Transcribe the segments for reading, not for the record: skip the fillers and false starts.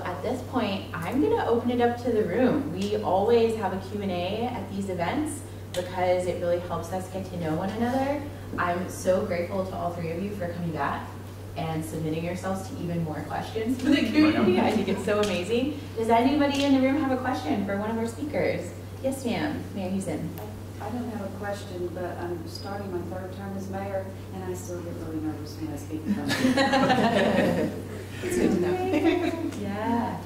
at this point, I'm gonna open it up to the room. We always have a Q&A at these events because it really helps us get to know one another. I'm so grateful to all three of you for coming back and submitting yourselves to even more questions for the community. I think it's so amazing. Does anybody in the room have a question for one of our speakers? Yes, ma'am. Mayor Houston. I don't have a question, but I'm starting my third term as mayor, and I still get really nervous when I speak about It's good to know. Yeah.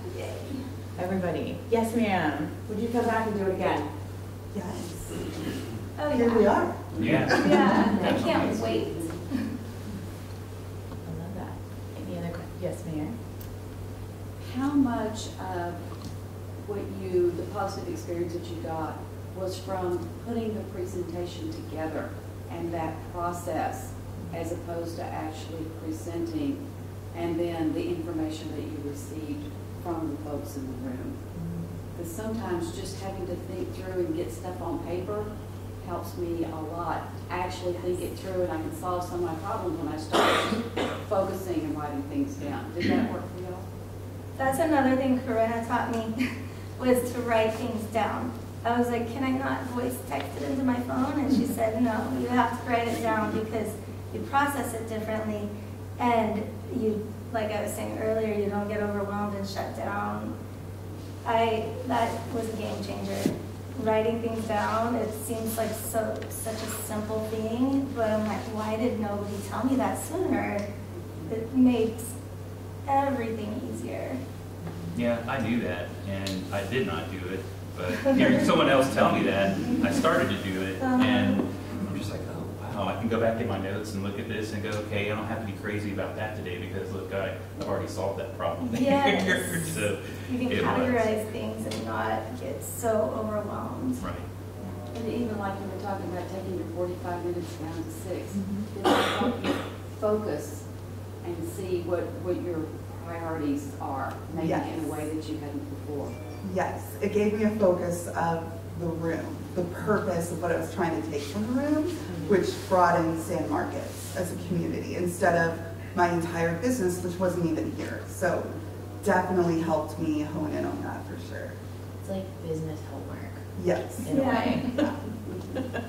Everybody. Yes, ma'am. Would you come back and do it again? Yes. Oh, Here we are. Yeah. Yeah, I can't wait. I love that. Any other questions? Yes, Mayor. how much of the positive experience that you got was from putting the presentation together and that process as opposed to actually presenting and then the information that you received from the folks in the room? Because sometimes just having to think through and get stuff on paper helps me a lot. Actually think it through and I can solve some of my problems when I start focusing and writing things down. Did that work for y'all? That's another thing Corinna taught me, was to write things down. I was like, can I not voice text it into my phone? And she said, no, you have to write it down because you process it differently. And you, like I was saying earlier, you don't get overwhelmed and shut down. That was a game changer. Writing things down, it seems like such a simple thing, but I'm like, why did nobody tell me that sooner? It makes everything easier. Yeah, I knew that, and I did not do it. But hearing someone else tell me that, I started to do it, and I'm just like, oh wow, I can go back in my notes and look at this and go, okay, I don't have to be crazy about that today because look, I've already solved that problem. Yes. So You can categorize things and not get so overwhelmed. Right. And even like you were talking about taking your 45 minutes down to 6, did that help you focus and see what your priorities are, maybe Yes. in a way that you hadn't before? Yes, it gave me a focus of the room, the purpose of what I was trying to take from the room, which brought in San Marcos as a community instead of my entire business, which wasn't even here. So definitely helped me hone in on that for sure. It's like business homework Yes. in a way.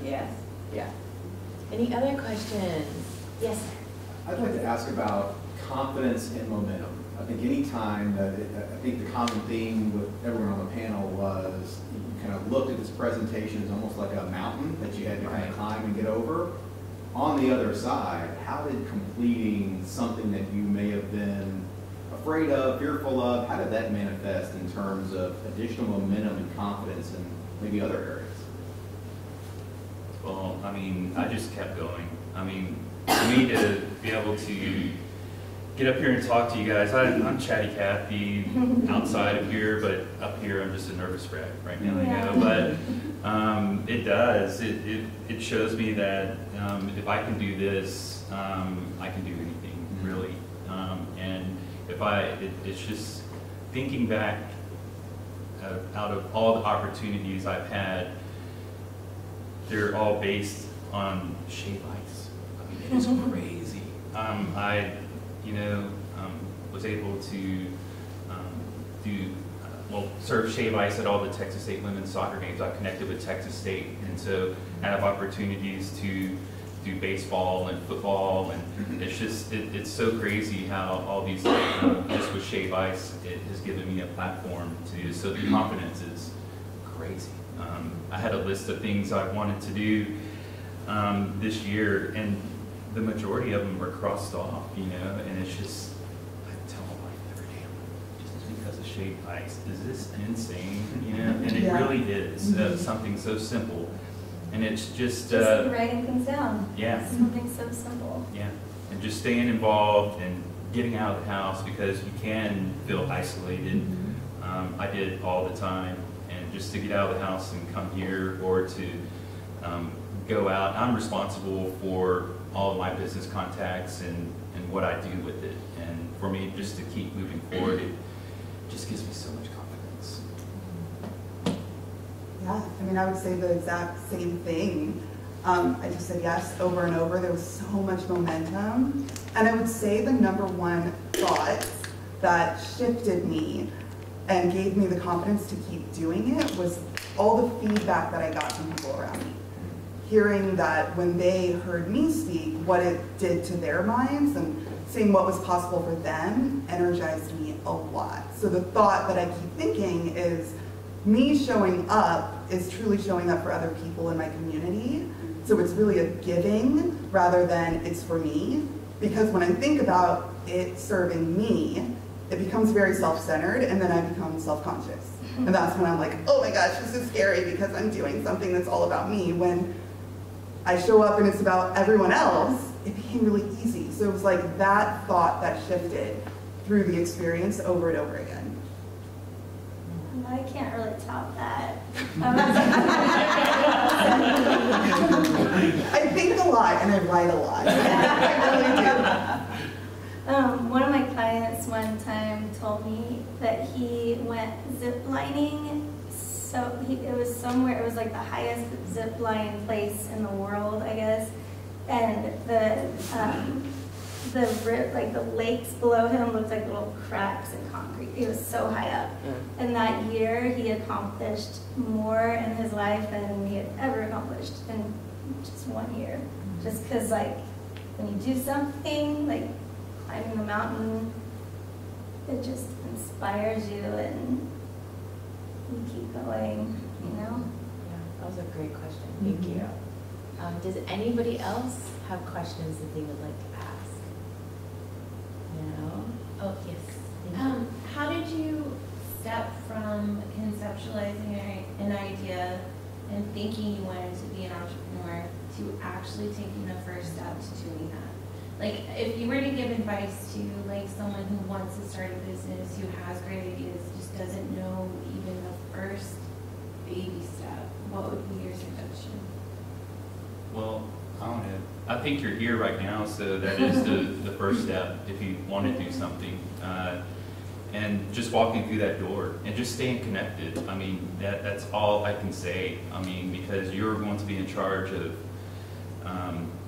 Yes. Yeah. Any other questions? Yes, sir. I'd like to ask about confidence and momentum. I think any time that I think the common theme with everyone on the panel was you kind of looked at this presentation as almost like a mountain that you had to kind of climb and get over. On the other side, how did completing something that you may have been afraid of, fearful of, how did that manifest in terms of additional momentum and confidence in maybe other areas? Well, I mean, I just kept going. I mean, for me to be able to get up here and talk to you guys, I'm chatty Cathy outside of here, but up here I'm just a nervous wreck right now. Yeah. You know? But it does. It shows me that if I can do this, I can do anything really. And if it's just thinking back out of all the opportunities I've had, they're all based on shave ice. I mean, it is crazy. I was able to serve shave ice at all the Texas State women's soccer games. I connected with Texas State, and so I have opportunities to do baseball and football, and it's so crazy how all these just with shave ice, it has given me a platform to do. So the confidence is crazy. I had a list of things I wanted to do this year, and the majority of them were crossed off, and it's just, I tell my wife every day, just because of shaved ice, is this insane, and it really is something so simple, and it's just writing things down. Yeah. Something so simple. Yeah, and just staying involved and getting out of the house because you can feel isolated. I did all the time, and just to get out of the house and come here or to go out, I'm responsible for all of my business contacts and what I do with it. And for me, just to keep moving forward, it just gives me so much confidence. Yeah, I mean, I would say the exact same thing. I just said yes over and over. There was so much momentum. And I would say the number one thought that shifted me and gave me the confidence to keep doing it was all the feedback that I got from people around me. Hearing that when they heard me speak, what it did to their minds and seeing what was possible for them energized me a lot. So the thought that I keep thinking is me showing up is truly showing up for other people in my community. So it's really a giving rather than it's for me. Because when I think about it serving me, it becomes very self-centered and then I become self-conscious. And that's when I'm like, oh my gosh, this is scary because I'm doing something that's all about me. When I show up and it's about everyone else, it became really easy. So it was like that thought that shifted through the experience over and over again. I can't really top that. I think a lot and I write a lot. I really do. One of my clients one time told me that he went zip lining. So it was somewhere, it was like the highest zip line place in the world, I guess. And the lakes below him looked like little cracks in concrete. It was so high up. And that year he accomplished more in his life than he had ever accomplished in just 1 year. Just because like when you do something like climbing the mountain, it just inspires you and you keep going, you know? Yeah, that was a great question. Thank you. Does anybody else have questions that they would like to ask? No? Oh, yes. Thank you. How did you step from conceptualizing an idea and thinking you wanted to be an entrepreneur to actually taking the first step to doing that? Like, if you were to give advice to like someone who wants to start a business, who has great ideas, just doesn't know even the first baby step, what would be your suggestion? Well, I think you're here right now, so that is the first step if you want to do something. And just walking through that door and just staying connected. I mean, that's all I can say. I mean, because you're going to be in charge of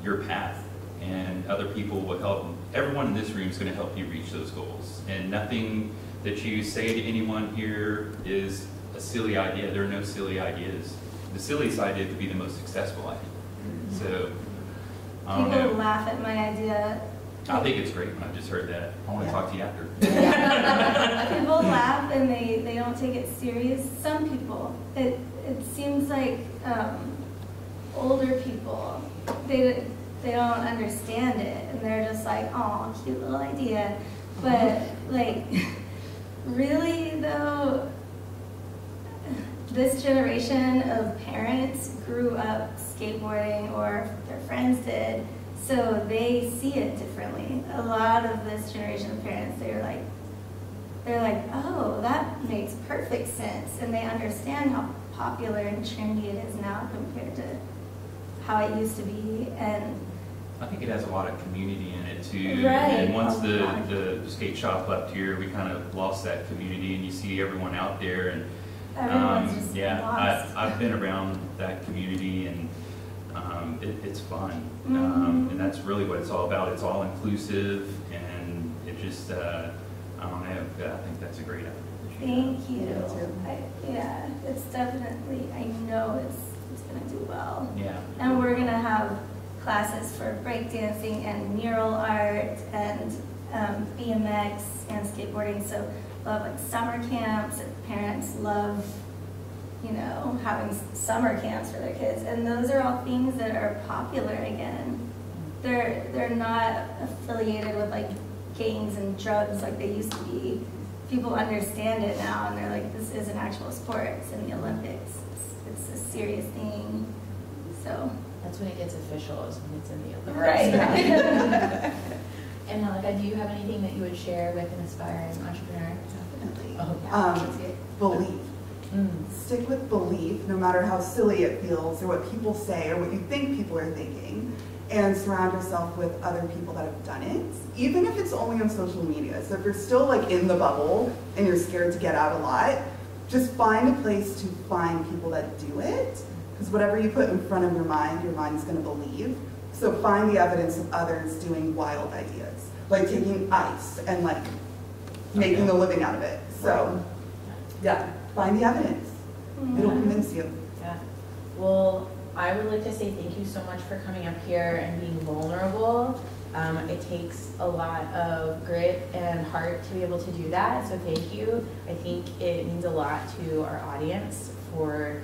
your path, and other people will help. Everyone in this room is going to help you reach those goals. And nothing that you say to anyone here is a silly idea. There are no silly ideas. The silliest idea could be the most successful idea. So, I don't People know. laugh at my idea. I think it's great when I just heard that. I want to talk to you after. People laugh and they don't take it serious. Some people, it seems like older people, they don't understand it and they're just like, oh, cute little idea. But like, really though, this generation of parents grew up skateboarding, or their friends did, so they see it differently. A lot of this generation of parents, they're like, oh, that makes perfect sense, and they understand how popular and trendy it is now compared to how it used to be. And I think it has a lot of community in it too. Right. And once the skate shop left here, we kind of lost that community, and you see everyone out there. And everyone's just yeah, lost. I've been around that community, and it's fun. And that's really what it's all about. It's all inclusive, and it just, I don't know, I think that's a great idea. Thank you. Me too. Yeah, it's definitely, I know it's going to do well. Yeah. And we're going to have classes for breakdancing and mural art and BMX and skateboarding. So we'll have like summer camps, and parents love, you know, having summer camps for their kids. And those are all things that are popular again. They're not affiliated with like gangs and drugs like they used to be. People understand it now, and they're like, this is an actual sport. It's in the Olympics. It's a serious thing. So. That's when it gets official, is when it's in the Olympics. Right. And Malika, do you have anything that you would share with an aspiring entrepreneur? Definitely. Oh, yeah. Let's get- Belief. Stick with belief, no matter how silly it feels or what people say or what you think people are thinking, and surround yourself with other people that have done it, even if it's only on social media. So if you're still like in the bubble and you're scared to get out a lot, just find a place to find people that do it, because whatever you put in front of your mind's going to believe. So find the evidence of others doing wild ideas, like taking ice and like making a living out of it. So, yeah, find the evidence. It'll convince you. Yeah. Well, I would like to say thank you so much for coming up here and being vulnerable. It takes a lot of grit and heart to be able to do that, so thank you. I think it means a lot to our audience for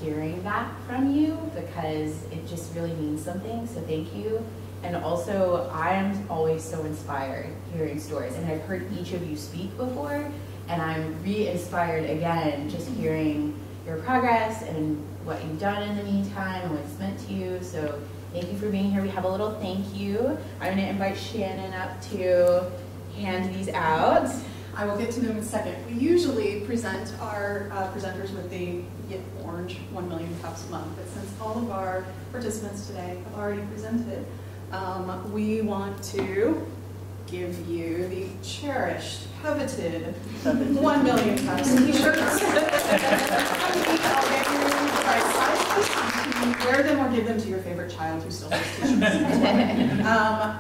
hearing that from you, because it just really means something, so thank you. And also, I am always so inspired hearing stories, and I've heard each of you speak before, and I'm re-inspired again just hearing your progress and what you've done in the meantime and what it's meant to you. So thank you for being here. We have a little thank you. I'm going to invite Shannon up to hand these out. I will get to them in a second. We usually present our presenters with the orange 1 million cups month, but since all of our participants today have already presented, we want to give you the cherished, coveted 1 million cups t-shirts. You can wear them or give them to your favorite child who still has t-shirts.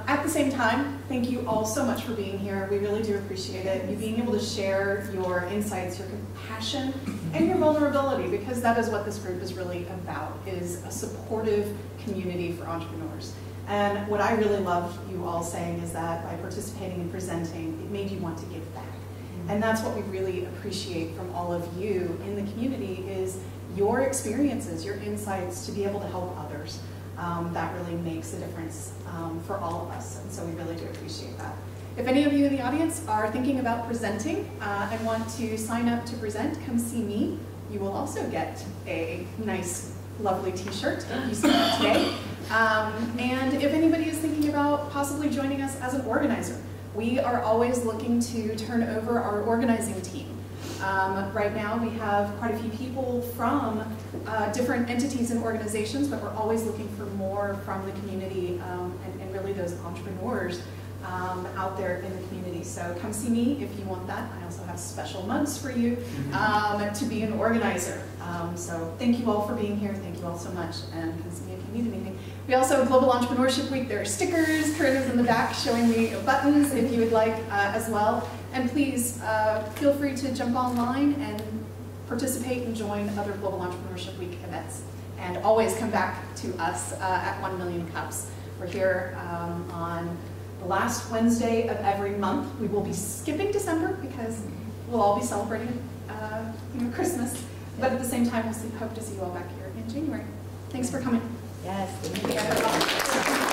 At the same time, thank you all so much for being here. We really do appreciate it. You being able to share your insights, your compassion, and your vulnerability, because that is what this group is really about, is a supportive community for entrepreneurs. And what I really love you all saying is that by participating and presenting, it made you want to give back. And that's what we really appreciate from all of you in the community, is your experiences, your insights to be able to help others. That really makes a difference for all of us, and so we really do appreciate that. If any of you in the audience are thinking about presenting and want to sign up to present, come see me. You will also get a nice, lovely t-shirt if you sign up today. And if anybody is thinking about possibly joining us as an organizer, we are always looking to turn over our organizing team. Right now we have quite a few people from different entities and organizations, but we're always looking for more from the community and really those entrepreneurs out there in the community. So come see me if you want that. I also have special mugs for you to be an organizer. So thank you all for being here. Thank you all so much, and come see me if you need anything. We also have Global Entrepreneurship Week. There are stickers, Corinne is in the back showing me buttons if you would like as well. And please feel free to jump online and participate and join other Global Entrepreneurship Week events. And always come back to us at 1 Million Cups. We're here on the last Wednesday of every month. We will be skipping December because we'll all be celebrating Christmas. But at the same time, we'll hope to see you all back here in January. Thanks for coming. Yes, thank you.